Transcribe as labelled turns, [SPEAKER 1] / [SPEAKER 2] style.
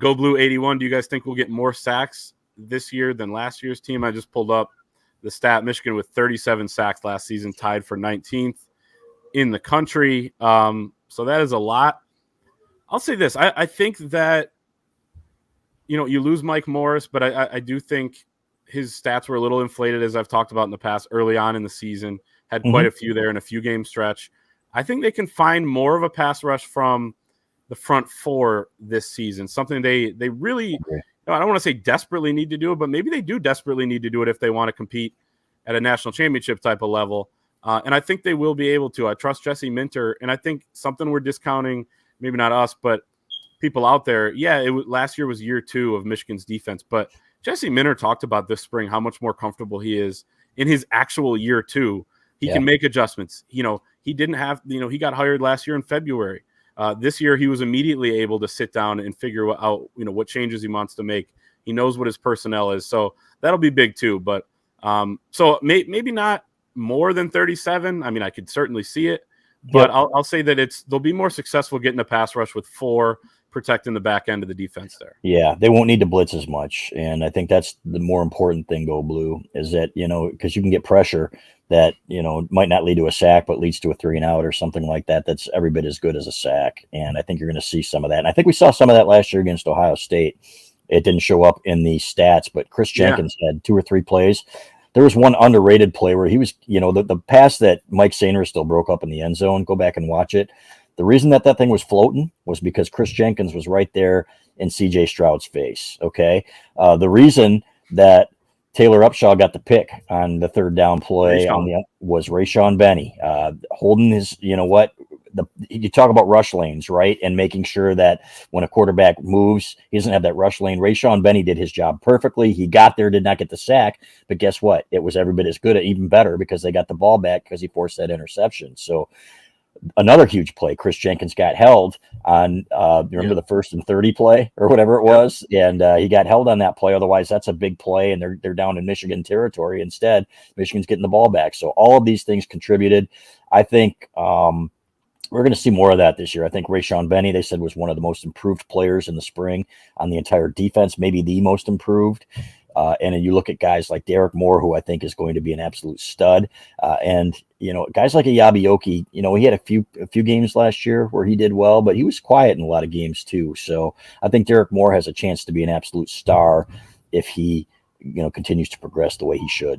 [SPEAKER 1] Go Blue 81. Do you guys think we'll get more sacks this year than last year's team? I just pulled up the stat. Michigan with 37 sacks last season, tied for 19th in the country. So that is a lot. I'll say this. I think that, you lose Mike Morris, but I do think his stats were a little inflated, as I've talked about in the past, early on in the season. Had quite a few there in a few game stretch. I think they can find more of a pass rush from the front four this season, something they really, I don't want to say desperately need to do it, but maybe they do desperately need to do it if they want to compete at a national championship type of level. And I think they will be able to. I trust Jesse Minter, and I think something we're discounting, maybe not us, but people out there. Yeah, last year was year 2 of Michigan's defense, but Jesse Minter talked about this spring how much more comfortable he is in his actual year 2. He can make adjustments. He didn't have, he got hired last year in February. This year, he was immediately able to sit down and figure out, what changes he wants to make. He knows what his personnel is. So that'll be big too. But so maybe not more than 37. I mean, I could certainly see it. But I'll say that they'll be more successful getting a pass rush with 4 protecting the back end of the defense there.
[SPEAKER 2] Yeah, they won't need to blitz as much. And I think that's the more important thing, Go Blue, is that, because you can get pressure that, might not lead to a sack, but leads to a 3-and-out or something like that. That's every bit as good as a sack. And I think you're going to see some of that. And I think we saw some of that last year against Ohio State. It didn't show up in the stats, but Chris Jenkins had 2 or 3 plays. There was one underrated play where he was, the pass that Mike Sainer still broke up in the end zone. Go back and watch it. The reason that thing was floating was because Chris Jenkins was right there in C.J. Stroud's face, okay? The reason that Taylor Upshaw got the pick on the 3rd down play was Rayshon Benny holding his, you talk about rush lanes, right? And making sure that when a quarterback moves, he doesn't have that rush lane. Rayshon Benny did his job perfectly. He got there, did not get the sack, but guess what? It was every bit as good, even better, because they got the ball back because he forced that interception. So another huge play, Chris Jenkins got held on, remember the 1st and 30 play or whatever it was? And he got held on that play. Otherwise, that's a big play, and they're down in Michigan territory. Instead, Michigan's getting the ball back. So all of these things contributed. I think we're going to see more of that this year. I think Rayshon Benny, they said, was one of the most improved players in the spring on the entire defense, maybe the most improved. And then you look at guys like Derek Moore, who I think is going to be an absolute stud. And, guys like a Yabioki, he had a few games last year where he did well, but he was quiet in a lot of games too. So I think Derek Moore has a chance to be an absolute star if he, continues to progress the way he should.